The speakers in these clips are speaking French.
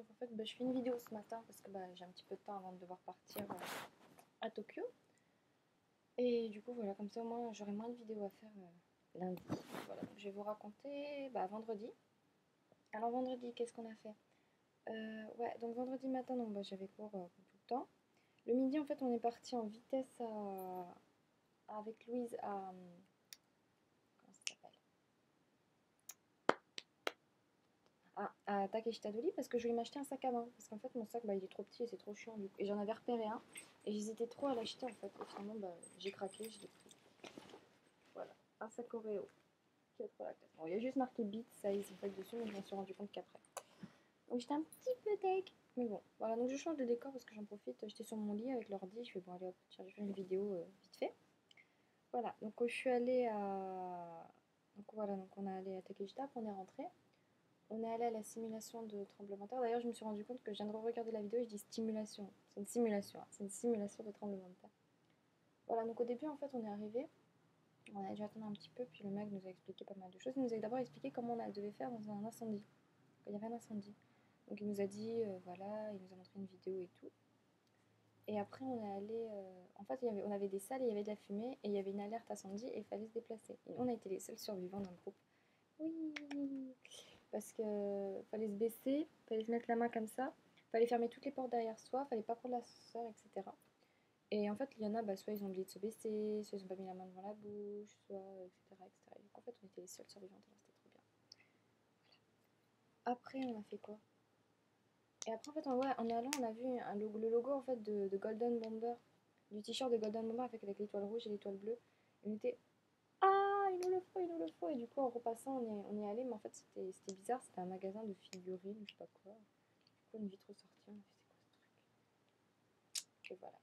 donc en fait bah, je fais une vidéo ce matin parce que bah, j'ai un petit peu de temps avant de devoir partir à Tokyo. Et du coup voilà, comme ça moi j'aurai moins de vidéos à faire lundi. Voilà, donc je vais vous raconter bah, vendredi. Alors vendredi, qu'est-ce qu'on a fait? Ouais, donc vendredi matin, donc, bah, j'avais cours tout le temps. Le midi en fait on est parti en vitesse avec Louise à... comment ça s'appelle? À Takeshita Doli parce que je voulais m'acheter un sac à main. Parce qu'en fait, mon sac, bah, il est trop petit et c'est trop chiant. Du coup. Et j'en avais repéré un. Et j'hésitais trop à l'acheter en fait. Et finalement, bah, j'ai craqué, je l'ai pris. Voilà, un sac Oreo. Bon, il y a juste marqué Beat Size en fait dessus, mais je m'en suis rendu compte qu'après. Donc j'étais un petit peu deg. Mais bon, voilà, donc je change de décor parce que j'en profite. J'étais sur mon lit avec l'ordi. Je fais bon, allez hop, tiens, je fais une vidéo vite fait. Voilà, donc je suis allée à. Donc voilà, donc on est allé à Takeshita, puis on est rentré. On est allé à la simulation de tremblement de terre. D'ailleurs, je me suis rendu compte que je viens de regarder la vidéo et je dis stimulation. C'est une simulation, hein. C'est une simulation de tremblement de terre. Voilà, donc au début, en fait, on est arrivé. On a dû attendre un petit peu, puis le mec nous a expliqué pas mal de choses. Il nous a d'abord expliqué comment on devait faire dans un incendie. Quand il y avait un incendie. Donc il nous a dit, voilà, il nous a montré une vidéo et tout. Et après, on est allé. En fait, on avait des salles et il y avait de la fumée, et il y avait une alerte incendie et il fallait se déplacer. Et on a été les seuls survivants dans le groupe. Oui! Parce que fallait se baisser, fallait se mettre la main comme ça, fallait fermer toutes les portes derrière soi, fallait pas prendre l'ascenseur, etc. Et en fait, il y en a, bah, soit ils ont oublié de se baisser, soit ils ont pas mis la main devant la bouche, soit etc. etc. Et donc en fait, on était les seuls survivants, c'était trop bien. Après, on a fait quoi? Et après, en fait, ouais, en allant, on a vu le logo en fait de Golden Bomber, du t-shirt de Golden Bomber avec l'étoile rouge et l'étoile bleue. Et on était ah, il nous le faut, il nous le faut. Et du coup, en repassant, on est allé, mais en fait, c'était bizarre. C'était un magasin de figurines, je sais pas quoi. Du coup, une vitre sortie, on a fait c'est quoi ce truc? Et voilà.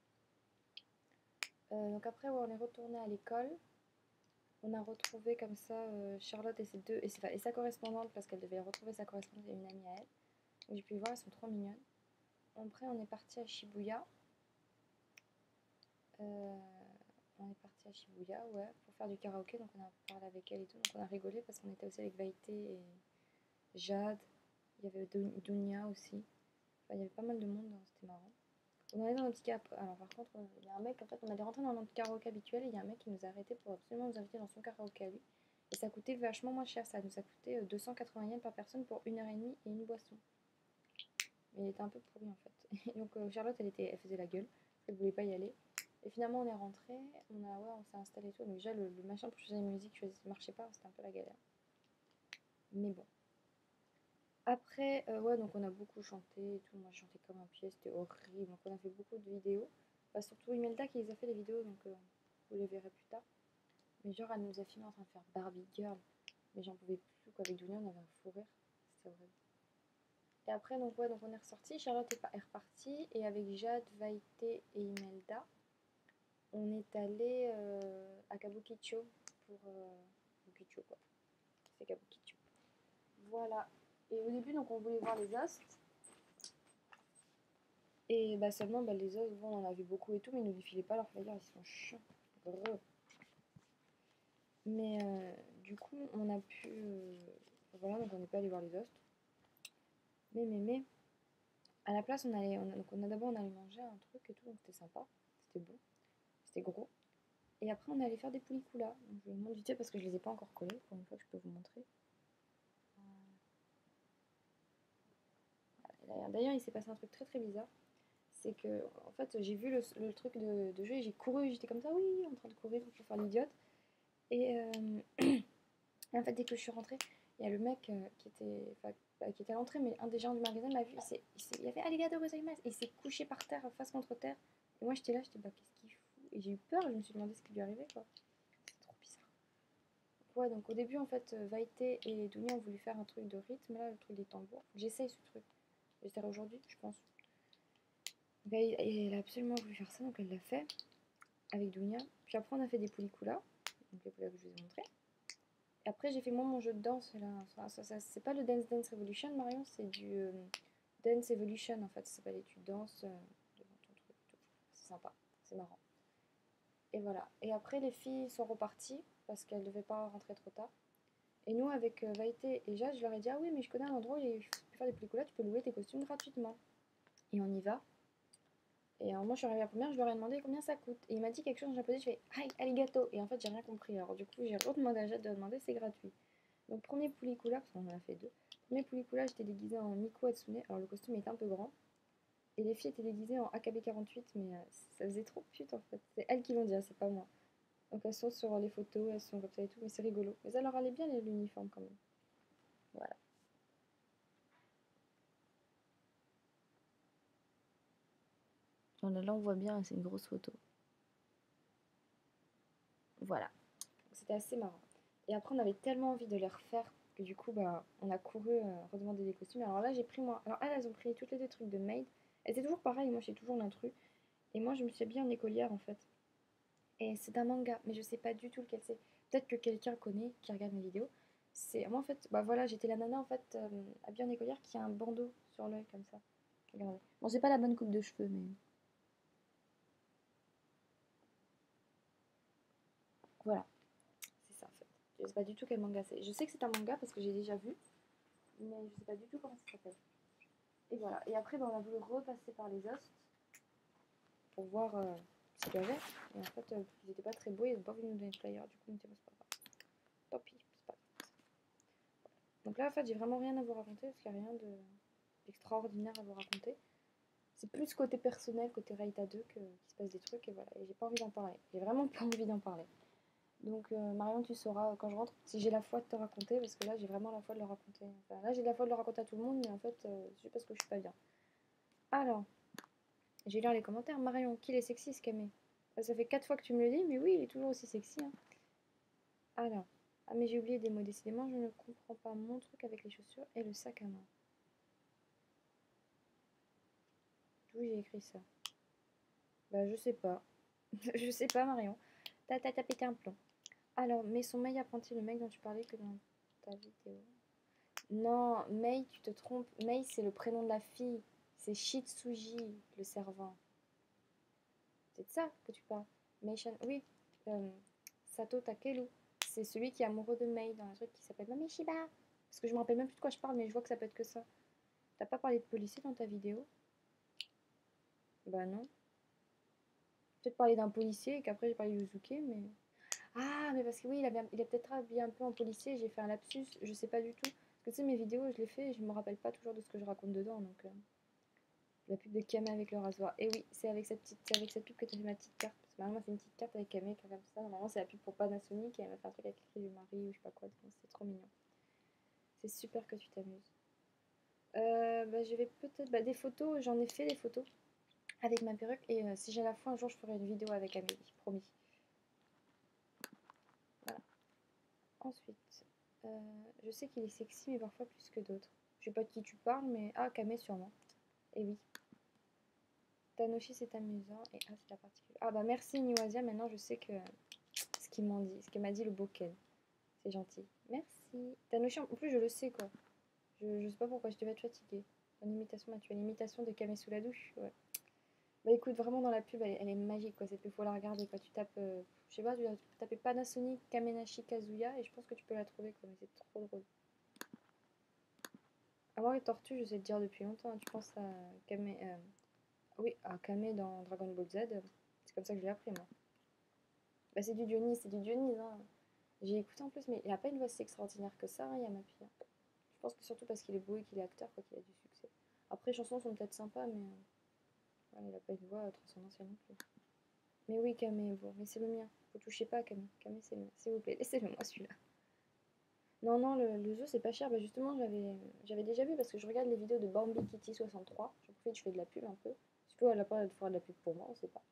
Donc après, ouais, on est retourné à l'école. On a retrouvé comme ça Charlotte et ses deux et sa correspondante parce qu'elle devait retrouver sa correspondante et une amie à elle. Donc j'ai pu voir, elles sont trop mignonnes. Après, on est parti à Shibuya. Euh, on est parti à Shibuya, ouais, pour faire du karaoké. Donc on a parlé avec elle et tout. Donc on a rigolé parce qu'on était aussi avec Vaïté et Jade. Il y avait Dunia aussi. Enfin, il y avait pas mal de monde, hein, c'était marrant. On allait dans notre karaoké. Alors par contre, il y a un mec, en fait, on allait rentrer dans notre karaoké habituel et il y a un mec qui nous a arrêté pour absolument nous inviter dans son karaoké à lui. Et ça coûtait vachement moins cher, ça nous a coûté 280 yens par personne pour 1h30 et une boisson. Mais il était un peu pourri en fait. Et donc Charlotte, elle faisait la gueule, elle voulait pas y aller. Et finalement, on est rentré, on s'est installé et tout. Donc déjà, le machin pour changer la musique ne marchait pas, c'était un peu la galère. Mais bon. Après, ouais, donc on a beaucoup chanté et tout. Moi, je chantais comme un pied, c'était horrible. Donc, on a fait beaucoup de vidéos. Bah, surtout Imelda qui les a fait les vidéos, donc vous les verrez plus tard. Mais genre, elle nous a filmé en train de faire Barbie Girl. Mais j'en pouvais plus, quoi. Avec Dunia, on avait un fou rire. C'était horrible. Et après, donc, ouais, donc on est ressorti. Charlotte est repartie. Et avec Jade, Vaïté et Imelda, on est allé à Kabukicho pour. Kabukicho, quoi. C'est Kabukicho. Voilà. Et au début, donc, on voulait voir les astres. Et bah seulement bah, les os, bon, on en a vu beaucoup et tout, mais ils nous les filaient pas leurs flyers, ils sont chiants. Brrr. Mais du coup, on a pu. Voilà, donc on n'est pas allé voir les os. Mais, à la place, donc d'abord on allait manger un truc et tout, donc c'était sympa, c'était bon, c'était gros. Et après, on est allé faire des poulicoulas. Donc je vous montre vite fait parce que je les ai pas encore collés, pour une fois que je peux vous montrer. Voilà. D'ailleurs, il s'est passé un truc très très bizarre. C'est que, en fait, j'ai vu le truc de jeu et j'ai couru, j'étais comme ça, oui, en train de courir pour faire l'idiote. Et, et en fait, dès que je suis rentrée, il y a le mec qui était à l'entrée, mais un des gens du magasin m'a vu. Il a fait Arigato gozaimasu et il s'est couché par terre, face contre terre. Et moi, j'étais là, j'étais bah, qu'est-ce qu'il fout? Et j'ai eu peur, je me suis demandé ce qui lui arrivait, quoi. C'est trop bizarre. Ouais, donc au début, en fait, Vaïté et Dunia ont voulu faire un truc de rythme, là, le truc des tambours. J'essaye ce truc. J'essaierai aujourd'hui, je pense. Et elle a absolument voulu faire ça, donc elle l'a fait avec Dunia. Puis après, on a fait des poulicoulas, donc les poulas que je vous ai montrés. Et après, j'ai fait moi mon jeu de danse là. Enfin, c'est pas le Dance Dance Revolution, Marion, c'est du Dance Evolution en fait. Ça s'appelle et tu danses devant ton truc. C'est sympa, c'est marrant. Et voilà. Et après, les filles sont reparties parce qu'elles devaient pas rentrer trop tard. Et nous, avec Vaïté et Jade, je leur ai dit, ah oui, mais je connais un endroit où tu peux faire des pelliculas, tu peux louer tes costumes gratuitement. Et on y va. Et alors, moi, je suis arrivée la première, je leur ai demandé combien ça coûte. Et il m'a dit quelque chose en japonais, je fais, aïe, arigato. Et en fait, j'ai rien compris. Alors, du coup, j'ai redemandé à Jade de demander, c'est gratuit. Donc, premier pellicula, parce qu'on en a fait deux. Premier pellicula, j'étais déguisée en Miku Hatsune. Alors, le costume était un peu grand. Et les filles étaient déguisées en AKB48, mais ça faisait trop pute en fait. C'est elles qui l'ont dit, hein, c'est pas moi. Donc elles sont sur les photos, elles sont comme ça et tout, mais c'est rigolo. Mais ça leur allait bien l'uniforme quand même. Voilà. Là, on voit bien, c'est une grosse photo. Voilà. C'était assez marrant. Et après, on avait tellement envie de les refaire que du coup, bah, on a couru redemander des costumes. Alors là, j'ai pris moi. Alors elles ont pris toutes les deux trucs de maid. Elles étaient toujours pareilles, moi j'ai toujours l'intrus. Et moi, je me suis habillée en écolière en fait. Et c'est d'un manga, mais je sais pas du tout lequel c'est. Peut-être que quelqu'un connaît qui regarde mes vidéos. C'est moi en fait, bah voilà, j'étais la nana en fait habillée en écolière qui a un bandeau sur l'œil comme ça. Regardez. Bon, j'ai pas la bonne coupe de cheveux, mais voilà, c'est ça en fait. Je sais pas du tout quel manga c'est. Je sais que c'est un manga parce que j'ai déjà vu, mais je sais pas du tout comment ça s'appelle. Et voilà. Et après, bah, on a voulu repasser par les hosts pour voir ce qu'il y avait. Et en fait, ils étaient pas très beaux, ils ont pas voulu nous donner de flyer. Du coup, on était c'est pas grave. Tant pis, c'est pas grave. Donc là, en fait, j'ai vraiment rien à vous raconter parce qu'il n'y a rien d'extraordinaire à vous raconter. C'est plus côté personnel, côté Raïta 2 qu'il se passe des trucs et voilà. Et j'ai pas envie d'en parler. J'ai vraiment pas envie d'en parler. Donc Marion, tu sauras quand je rentre si j'ai la foi de te raconter parce que là, j'ai vraiment la foi de le raconter. Enfin, là, j'ai la foi de le raconter à tout le monde, mais en fait, c'est parce que je suis pas bien. Alors, j'ai lu les commentaires. Marion, qu'il est sexy ce camé. Ça fait 4 fois que tu me le dis, mais oui, il est toujours aussi sexy. Hein. Alors, ah mais j'ai oublié des mots. Décidément, je ne comprends pas mon truc avec les chaussures et le sac à main. D'où j'ai écrit ça? Bah, je sais pas. Je sais pas, Marion. T'as pété un plomb. Alors, mais son Mei apprenti, le mec dont tu parlais que dans ta vidéo. Non, Mei, tu te trompes. Mei, c'est le prénom de la fille. C'est Shitsuji, le servant. C'est de ça que tu parles. Mei-chan, oui. Euh, Sato Takeru. C'est celui qui est amoureux de Mei dans un truc qui s'appelle Mami Shiba. Parce que je me rappelle même plus de quoi je parle, mais je vois que ça peut être que ça. T'as pas parlé de policier dans ta vidéo? Bah non. Peut-être parler d'un policier et qu'après j'ai parlé de Yuzuke, mais. Ah, mais parce que oui, il a peut-être habillé un peu en policier, j'ai fait un lapsus, je sais pas du tout. Parce que tu sais, mes vidéos, je les fais et je me rappelle pas toujours de ce que je raconte dedans, donc la pub de Kame avec le rasoir. Et oui, c'est avec cette pub que tu fait ma petite carte. Parce que normalement, c'est une petite carte avec Kame comme ça. Normalement, c'est la pub pour Panasonic et elle m'a fait un truc avec écrit du mari ou je sais pas quoi. C'est trop mignon. C'est super que tu t'amuses. Bah, je vais peut-être. Bah, des photos, j'en ai fait des photos avec ma perruque et si j'ai la foi, un jour, je ferai une vidéo avec Amélie, promis. Voilà. Ensuite, je sais qu'il est sexy, mais parfois plus que d'autres. Je sais pas de qui tu parles, mais. Ah, Kamé sûrement. Et oui. Tanoshi, c'est amusant. Et ah, c'est la particule. Ah, bah merci Niwazia, maintenant je sais que ce qu'ils m'ont dit, ce que m'a dit le Boken. C'est gentil. Merci. Tanoshi, en plus, je le sais quoi. Je sais pas pourquoi, je devais être fatiguée. En imitation, tu as l'imitation de Kamé sous la douche. Ouais. Bah écoute, vraiment dans la pub, elle est magique quoi. C'est faut la regarder quoi. Tu tapes, je sais pas, tu peux taper Panasonic Kamenashi Kazuya et je pense que tu peux la trouver quoi. Mais c'est trop drôle. Ah, moi, les tortues, je sais te dire depuis longtemps. Hein. Tu penses à Kame, oui, à Kame dans Dragon Ball Z. C'est comme ça que je l'ai appris, moi. Bah, c'est du Dionys. Hein. J'ai écouté en plus, mais il n'a pas une voix si extraordinaire que ça, hein, Yamapi. Hein. Je pense que surtout parce qu'il est beau et qu'il est acteur, quoi, qu'il a du succès. Après, les chansons sont peut-être sympas, mais ouais, il n'a pas une voix transcendantale non plus. Mais oui, Kame, bon, mais c'est le mien. Vous touchez pas à Kame. Kame, c'est le mien. S'il vous plaît, laissez-le moi celui-là. Non, non, le zoo, c'est pas cher. Bah, justement, j'avais déjà vu parce que je regarde les vidéos de Bambi Kitty 63. J'en profite, je fais de la pub un peu. Je peux, elle a pas de faire de la pub pour moi, on sait pas.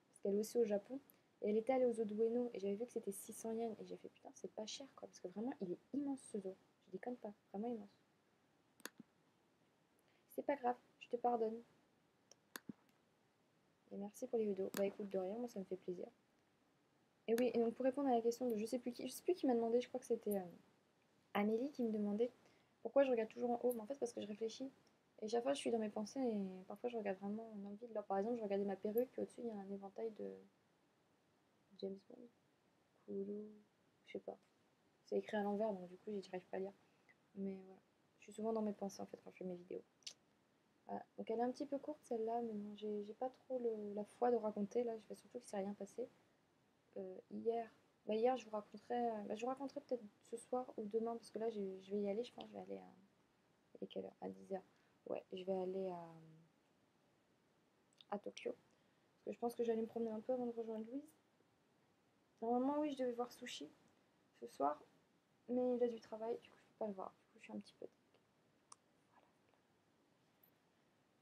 Parce qu'elle est aussi au Japon. Et elle était allée au zoo de Ueno et j'avais vu que c'était 600 yens. Et j'ai fait putain, c'est pas cher quoi. Parce que vraiment, il est immense ce zoo. Je déconne pas, vraiment immense. C'est pas grave, je te pardonne. Et merci pour les vidéos. Bah écoute, de rien, moi ça me fait plaisir. Et oui, et donc pour répondre à la question de je sais plus qui m'a demandé, je crois que c'était Amélie qui me demandait pourquoi je regarde toujours en haut. Mais en fait, parce que je réfléchis. Et chaque fois, je suis dans mes pensées et parfois, je regarde vraiment en envie de leur. Par exemple, je regardais ma perruque, puis au-dessus, il y a un éventail de James Bond, Coolio, je sais pas. C'est écrit à l'envers, donc du coup, j'y arrive pas à lire. Mais voilà. Je suis souvent dans mes pensées en fait quand je fais mes vidéos. Voilà. Donc elle est un petit peu courte celle-là, mais bon, j'ai pas trop la foi de raconter. Là, je fais surtout qu'il s'est rien passé. Hier, hier, je vous raconterai peut-être ce soir ou demain, parce que là, je vais y aller. Je pense que je vais aller à. Et quelle heure? À 10h. Ouais, je vais aller à Tokyo. Parce que je pense que j'allais me promener un peu avant de rejoindre Louise. Normalement, oui, je devais voir Sushi ce soir, mais il a du travail, du coup, je peux pas le voir. Du coup, je suis un petit peu.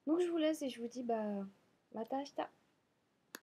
Donc, je vous laisse et je vous dis, bah, mata ashita.